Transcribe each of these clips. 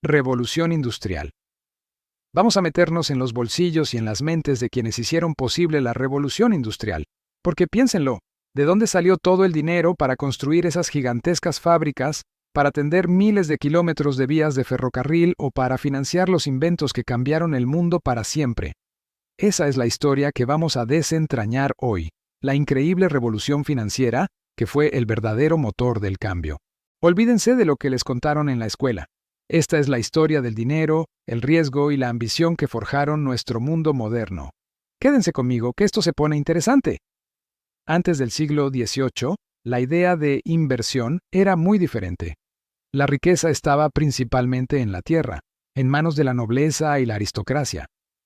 Revolución industrial. Vamos a meternos en los bolsillos y en las mentes de quienes hicieron posible la revolución industrial. Porque piénsenlo, ¿de dónde salió todo el dinero para construir esas gigantescas fábricas, para tender miles de kilómetros de vías de ferrocarril o para financiar los inventos que cambiaron el mundo para siempre? Esa es la historia que vamos a desentrañar hoy, la increíble revolución financiera que fue el verdadero motor del cambio. Olvídense de lo que les contaron en la escuela. Esta es la historia del dinero, el riesgo y la ambición que forjaron nuestro mundo moderno. Quédense conmigo, que esto se pone interesante. Antes del siglo XVIII, la idea de inversión era muy diferente. La riqueza estaba principalmente en la tierra, en manos de la nobleza y la aristocracia.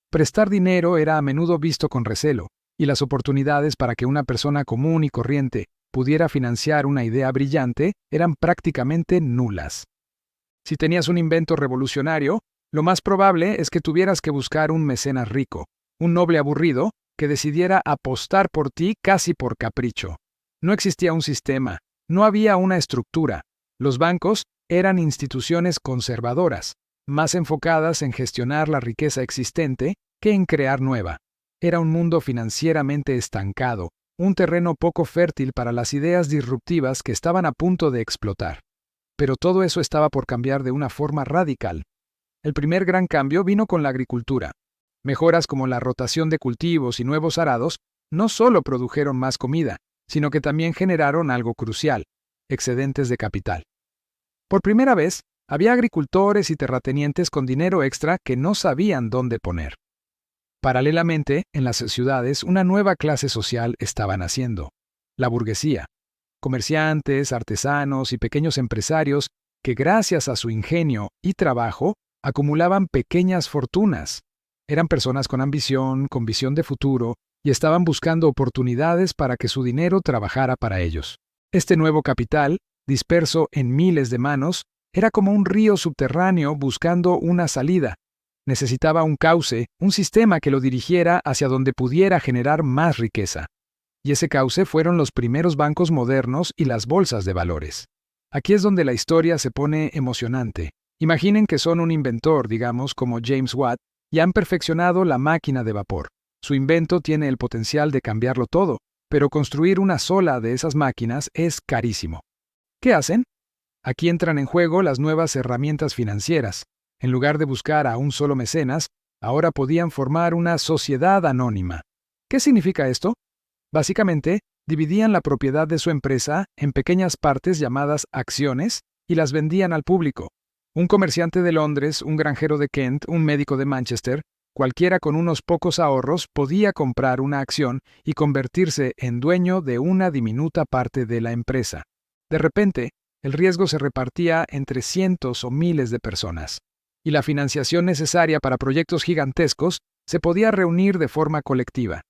Prestar dinero era a menudo visto con recelo, y las oportunidades para que una persona común y corriente pudiera financiar una idea brillante eran prácticamente nulas. Si tenías un invento revolucionario, lo más probable es que tuvieras que buscar un mecenas rico, un noble aburrido, que decidiera apostar por ti casi por capricho. No existía un sistema, no había una estructura. Los bancos eran instituciones conservadoras, más enfocadas en gestionar la riqueza existente que en crear nueva. Era un mundo financieramente estancado, un terreno poco fértil para las ideas disruptivas que estaban a punto de explotar. Pero todo eso estaba por cambiar de una forma radical. El primer gran cambio vino con la agricultura. Mejoras como la rotación de cultivos y nuevos arados no solo produjeron más comida, sino que también generaron algo crucial: excedentes de capital. Por primera vez, había agricultores y terratenientes con dinero extra que no sabían dónde poner. Paralelamente, en las ciudades, una nueva clase social estaba naciendo: la burguesía. Comerciantes, artesanos y pequeños empresarios que, gracias a su ingenio y trabajo, acumulaban pequeñas fortunas. Eran personas con ambición, con visión de futuro, y estaban buscando oportunidades para que su dinero trabajara para ellos. Este nuevo capital, disperso en miles de manos, era como un río subterráneo buscando una salida. Necesitaba un cauce, un sistema que lo dirigiera hacia donde pudiera generar más riqueza. Y ese cauce fueron los primeros bancos modernos y las bolsas de valores. Aquí es donde la historia se pone emocionante. Imaginen que son un inventor, digamos, como James Watt, y han perfeccionado la máquina de vapor. Su invento tiene el potencial de cambiarlo todo, pero construir una sola de esas máquinas es carísimo. ¿Qué hacen? Aquí entran en juego las nuevas herramientas financieras. En lugar de buscar a un solo mecenas, ahora podían formar una sociedad anónima. ¿Qué significa esto? Básicamente, dividían la propiedad de su empresa en pequeñas partes llamadas acciones y las vendían al público. Un comerciante de Londres, un granjero de Kent, un médico de Manchester, cualquiera con unos pocos ahorros podía comprar una acción y convertirse en dueño de una diminuta parte de la empresa. De repente, el riesgo se repartía entre cientos o miles de personas, y la financiación necesaria para proyectos gigantescos se podía reunir de forma colectiva.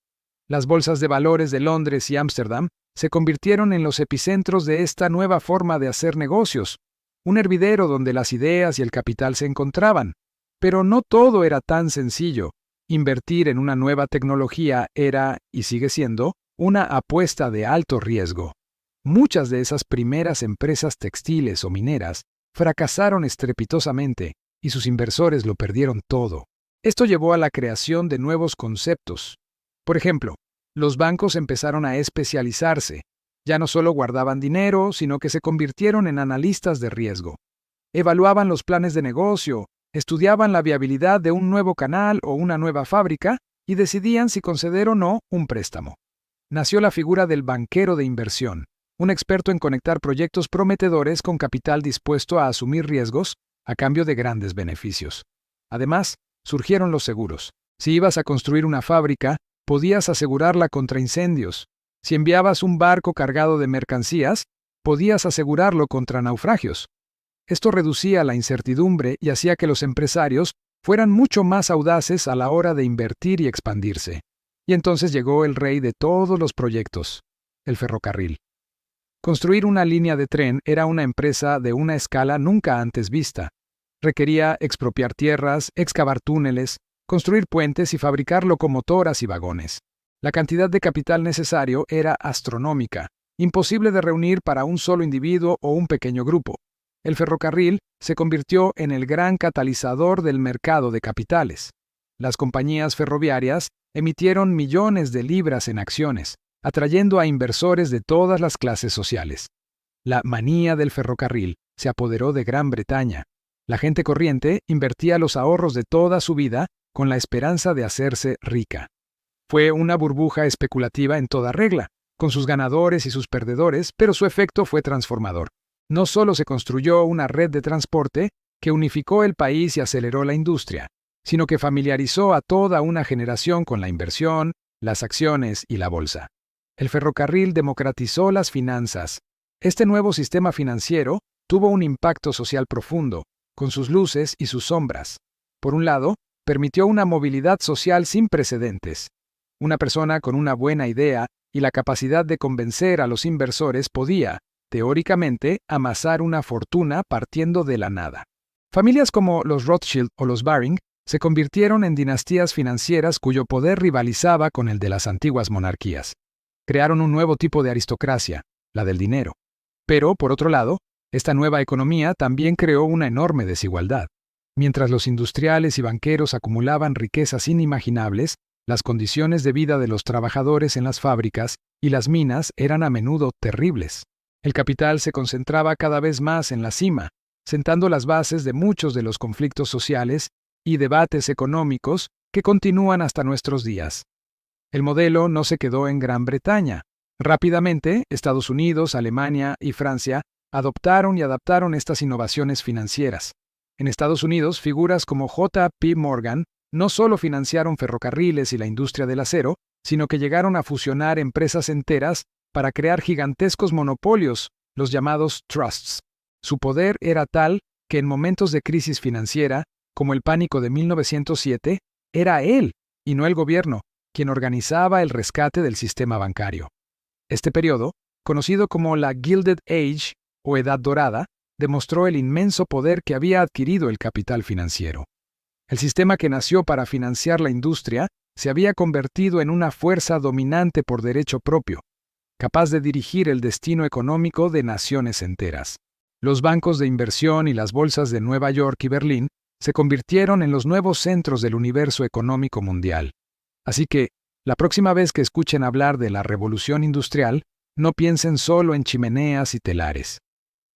Las bolsas de valores de Londres y Ámsterdam se convirtieron en los epicentros de esta nueva forma de hacer negocios, un hervidero donde las ideas y el capital se encontraban. Pero no todo era tan sencillo. Invertir en una nueva tecnología era, y sigue siendo, una apuesta de alto riesgo. Muchas de esas primeras empresas textiles o mineras fracasaron estrepitosamente y sus inversores lo perdieron todo. Esto llevó a la creación de nuevos conceptos. Por ejemplo, los bancos empezaron a especializarse. Ya no solo guardaban dinero, sino que se convirtieron en analistas de riesgo. Evaluaban los planes de negocio, estudiaban la viabilidad de un nuevo canal o una nueva fábrica y decidían si conceder o no un préstamo. Nació la figura del banquero de inversión, un experto en conectar proyectos prometedores con capital dispuesto a asumir riesgos a cambio de grandes beneficios. Además, surgieron los seguros. Si ibas a construir una fábrica, podías asegurarla contra incendios. Si enviabas un barco cargado de mercancías, podías asegurarlo contra naufragios. Esto reducía la incertidumbre y hacía que los empresarios fueran mucho más audaces a la hora de invertir y expandirse. Y entonces llegó el rey de todos los proyectos, el ferrocarril. Construir una línea de tren era una empresa de una escala nunca antes vista. Requería expropiar tierras, excavar túneles, construir puentes y fabricar locomotoras y vagones. La cantidad de capital necesario era astronómica, imposible de reunir para un solo individuo o un pequeño grupo. El ferrocarril se convirtió en el gran catalizador del mercado de capitales. Las compañías ferroviarias emitieron millones de libras en acciones, atrayendo a inversores de todas las clases sociales. La manía del ferrocarril se apoderó de Gran Bretaña. La gente corriente invertía los ahorros de toda su vida con la esperanza de hacerse rica. Fue una burbuja especulativa en toda regla, con sus ganadores y sus perdedores, pero su efecto fue transformador. No solo se construyó una red de transporte que unificó el país y aceleró la industria, sino que familiarizó a toda una generación con la inversión, las acciones y la bolsa. El ferrocarril democratizó las finanzas. Este nuevo sistema financiero tuvo un impacto social profundo, con sus luces y sus sombras. Por un lado, permitió una movilidad social sin precedentes. Una persona con una buena idea y la capacidad de convencer a los inversores podía, teóricamente, amasar una fortuna partiendo de la nada. Familias como los Rothschild o los Baring se convirtieron en dinastías financieras cuyo poder rivalizaba con el de las antiguas monarquías. Crearon un nuevo tipo de aristocracia, la del dinero. Pero, por otro lado, esta nueva economía también creó una enorme desigualdad. Mientras los industriales y banqueros acumulaban riquezas inimaginables, las condiciones de vida de los trabajadores en las fábricas y las minas eran a menudo terribles. El capital se concentraba cada vez más en la cima, sentando las bases de muchos de los conflictos sociales y debates económicos que continúan hasta nuestros días. El modelo no se quedó en Gran Bretaña. Rápidamente, Estados Unidos, Alemania y Francia adoptaron y adaptaron estas innovaciones financieras. En Estados Unidos, figuras como J. P. Morgan no solo financiaron ferrocarriles y la industria del acero, sino que llegaron a fusionar empresas enteras para crear gigantescos monopolios, los llamados trusts. Su poder era tal que en momentos de crisis financiera, como el pánico de 1907, era él, y no el gobierno, quien organizaba el rescate del sistema bancario. Este periodo, conocido como la Gilded Age o Edad Dorada, demostró el inmenso poder que había adquirido el capital financiero. El sistema que nació para financiar la industria se había convertido en una fuerza dominante por derecho propio, capaz de dirigir el destino económico de naciones enteras. Los bancos de inversión y las bolsas de Nueva York y Berlín se convirtieron en los nuevos centros del universo económico mundial. Así que, la próxima vez que escuchen hablar de la revolución industrial, no piensen solo en chimeneas y telares.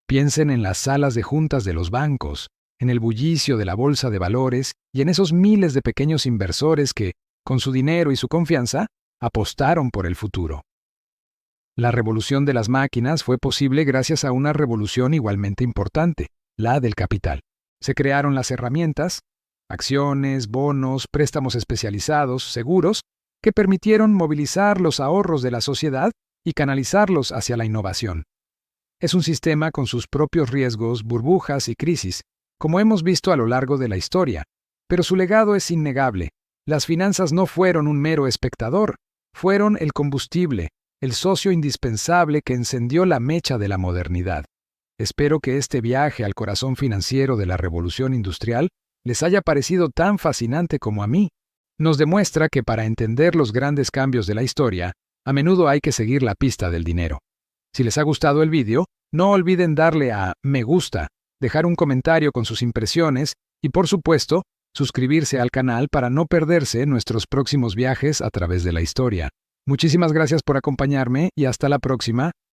Piensen en las salas de juntas de los bancos, en el bullicio de la bolsa de valores y en esos miles de pequeños inversores que, con su dinero y su confianza, apostaron por el futuro. La revolución de las máquinas fue posible gracias a una revolución igualmente importante, la del capital. Se crearon las herramientas, acciones, bonos, préstamos especializados, seguros, que permitieron movilizar los ahorros de la sociedad y canalizarlos hacia la innovación. Es un sistema con sus propios riesgos, burbujas y crisis, como hemos visto a lo largo de la historia, pero su legado es innegable. Las finanzas no fueron un mero espectador, fueron el combustible, el socio indispensable que encendió la mecha de la modernidad. Espero que este viaje al corazón financiero de la revolución industrial les haya parecido tan fascinante como a mí. Nos demuestra que para entender los grandes cambios de la historia, a menudo hay que seguir la pista del dinero. Si les ha gustado el vídeo, no olviden darle a me gusta, dejar un comentario con sus impresiones y, por supuesto, suscribirse al canal para no perderse nuestros próximos viajes a través de la historia. Muchísimas gracias por acompañarme y hasta la próxima.